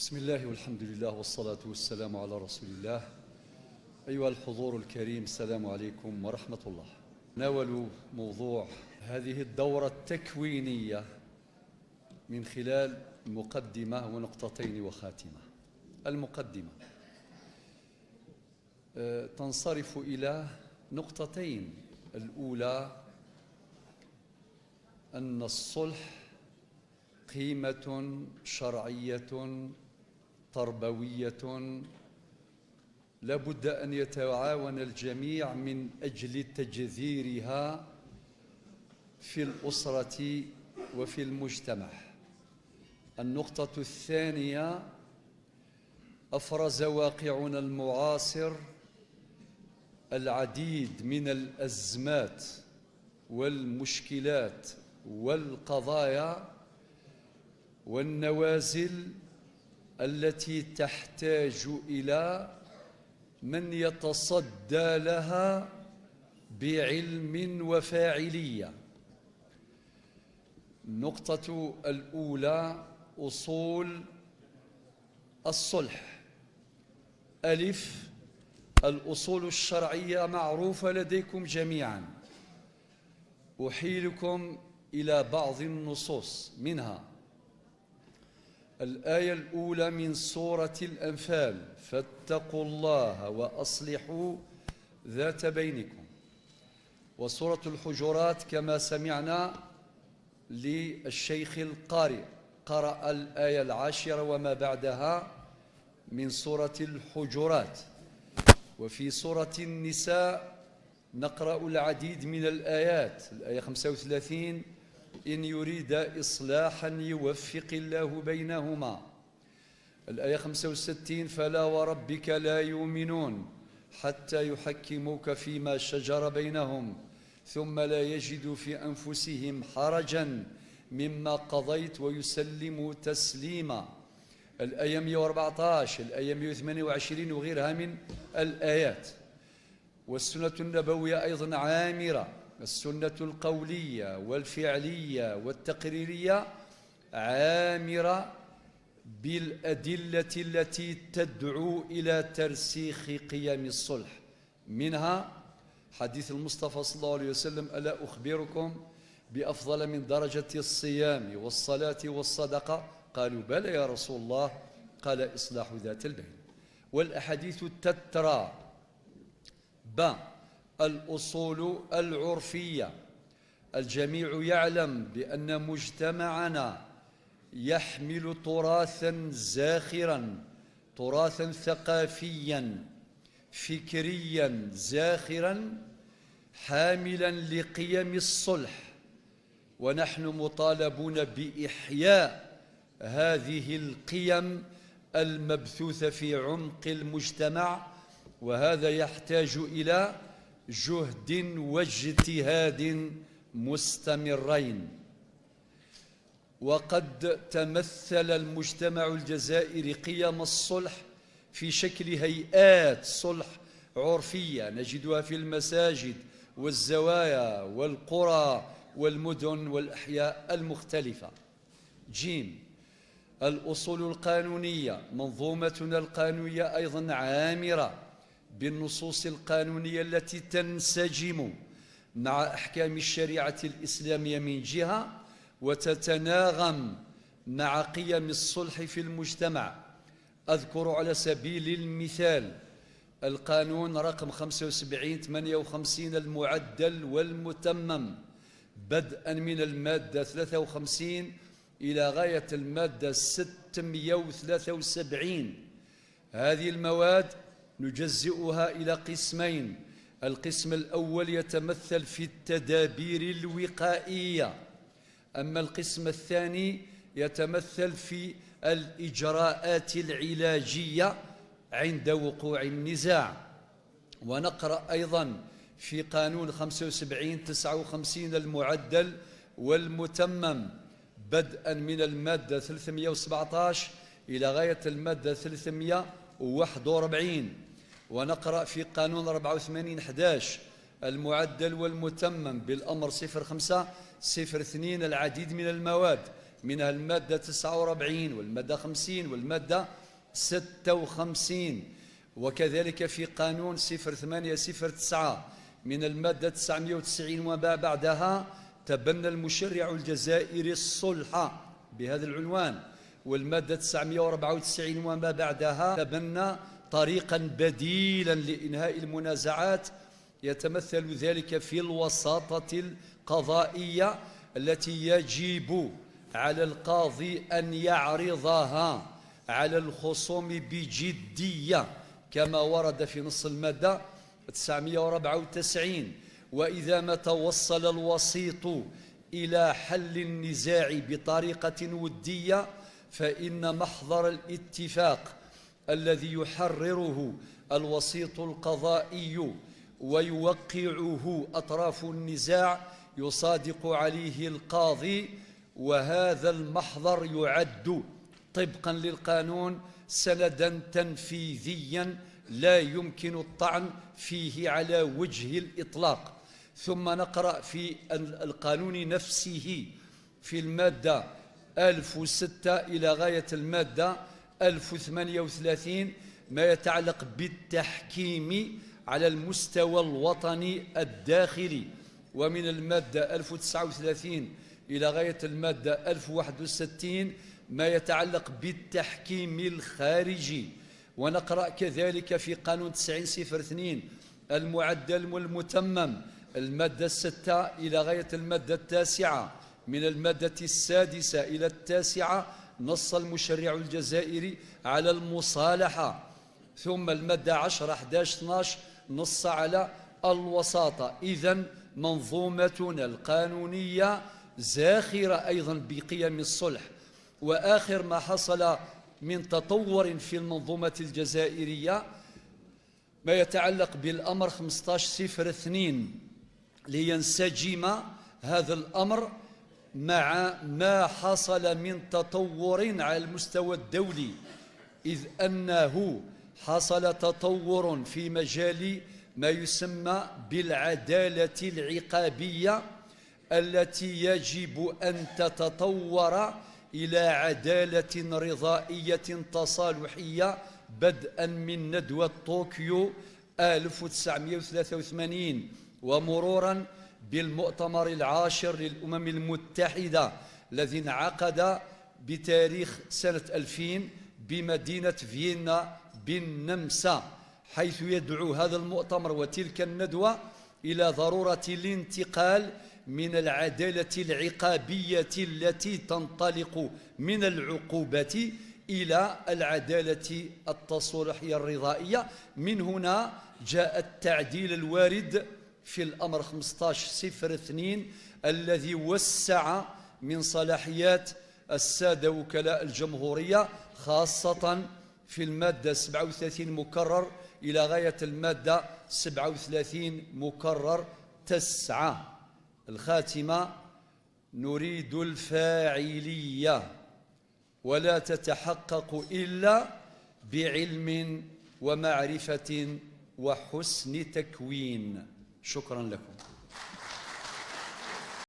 بسم الله والحمد لله والصلاة والسلام على رسول الله. أيها الحضور الكريم، السلام عليكم ورحمة الله. ناول موضوع هذه الدورة التكوينية من خلال مقدمة ونقطتين وخاتمة. المقدمة تنصرف إلى نقطتين. الأولى أن الصلح قيمة شرعية تربوية لا بد أن يتعاون الجميع من أجل تجذيرها في الأسرة وفي المجتمع. النقطة الثانية، أفرز واقعنا المعاصر العديد من الأزمات والمشكلات والقضايا والنوازل التي تحتاج إلى من يتصدى لها بعلم وفاعلية. النقطة الأولى، أصول الصلح. ألف، الأصول الشرعية معروفة لديكم جميعا. أحيلكم إلى بعض النصوص، منها الآية الأولى من سورة الأنفال: فاتقوا الله وأصلحوا ذات بينكم. وسورة الحجرات كما سمعنا للشيخ القارئ قرأ الآية 10 وما بعدها من سورة الحجرات. وفي سورة النساء نقرأ العديد من الآيات. الآية 35: إن يريد إصلاحا يوفق الله بينهما. الآية 65: فلا وربك لا يؤمنون حتى يحكموك فيما شجر بينهم ثم لا يجدوا في أنفسهم حرجا مما قضيت ويسلموا تسليما. الآية 114، الآية 128 وغيرها من الآيات. والسنة النبوية أيضا عامرة، السنة القولية والفعلية والتقريرية عامرة بالأدلة التي تدعو إلى ترسيخ قيم الصلح. منها حديث المصطفى صلى الله عليه وسلم: ألا أخبركم بأفضل من درجة الصيام والصلاة والصدقة؟ قالوا بلى يا رسول الله، قال: إصلاح ذات البين. والأحاديث التترى. الأصول العرفية. الجميع يعلم بأن مجتمعنا يحمل تراثا زاخرا، تراثا ثقافيا فكريا زاخرا حاملا لقيم الصلح، ونحن مطالبون بإحياء هذه القيم المبثوثة في عمق المجتمع، وهذا يحتاج إلى جهد واجتهاد مستمرين. وقد تمثل المجتمع الجزائري قيم الصلح في شكل هيئات صلح عرفية نجدها في المساجد والزوايا والقرى والمدن والأحياء المختلفة. الأصول القانونية. منظومتنا القانونية أيضا عامرة بالنصوص القانونية التي تنسجم مع أحكام الشريعة الإسلامية من جهة، وتتناغم مع قيم الصلح في المجتمع. أذكر على سبيل المثال القانون رقم 75/58 المعدل والمتمم، بدءا من المادة 53 إلى غاية المادة 673. هذه المواد نجزئها إلى قسمين. القسم الأول يتمثل في التدابير الوقائية، أما القسم الثاني يتمثل في الإجراءات العلاجية عند وقوع النزاع. ونقرأ أيضا في قانون 75/59 المعدل والمتمم، بدءا من المادة 317 إلى غاية المادة 341. ونقرأ في قانون 84/11 المعدل والمتمم بالأمر 05/02 العديد من المواد منها المادة 49 والمادة 50 والمادة 56. وكذلك في قانون 0809 من المادة 990 وما بعدها تبنى المشرع الجزائري الصلح بهذا العنوان، والمادة 994 وما بعدها تبنى طريقا بديلا لإنهاء المنازعات يتمثل ذلك في الوساطة القضائية التي يجب على القاضي أن يعرضها على الخصوم بجدية كما ورد في نص المادة 994. وإذا ما توصل الوسيط إلى حل النزاع بطريقة ودية فإن محضر الاتفاق الذي يحرره الوسيط القضائي ويوقعه أطراف النزاع يصادق عليه القاضي، وهذا المحضر يعد طبقا للقانون سندا تنفيذيا لا يمكن الطعن فيه على وجه الإطلاق. ثم نقرأ في القانون نفسه في المادة 1006 إلى غاية المادة 1038 ما يتعلق بالتحكيم على المستوى الوطني الداخلي، ومن المادة 1039 إلى غاية المادة 1061 ما يتعلق بالتحكيم الخارجي. ونقرأ كذلك في قانون 9002 المعدل والمتمم المادة 6 إلى غاية المادة 9، من المادة 6 إلى 9 نص المشرع الجزائري على المصالحة، ثم المادة 10 11 12 نص على الوساطة. إذن منظومتنا القانونية زاخرة أيضا بقيم الصلح. وآخر ما حصل من تطور في المنظومة الجزائرية ما يتعلق بالأمر 1502 لينسجم هذا الأمر مع ما حصل من تطور على المستوى الدولي، إذ أنه حصل تطور في مجال ما يسمى بالعدالة العقابية التي يجب أن تتطور إلى عدالة رضائية تصالحية بدءا من ندوة طوكيو 1983 ومرورا بالمؤتمر العاشر للأمم المتحدة الذي انعقد بتاريخ سنة 2000 بمدينة فيينا بالنمسا، حيث يدعو هذا المؤتمر وتلك الندوة إلى ضرورة الانتقال من العدالة العقابية التي تنطلق من العقوبة إلى العدالة التصالحية الرضائية. من هنا جاء التعديل الوارد في الأمر 1502 الذي وسع من صلاحيات السادة وكلاء الجمهورية، خاصة في المادة 37 مكرر إلى غاية المادة 37 مكرر 9. الخاتمة: نريد الفاعلية ولا تتحقق إلا بعلم ومعرفة وحسن تكوين. شكرا لكم.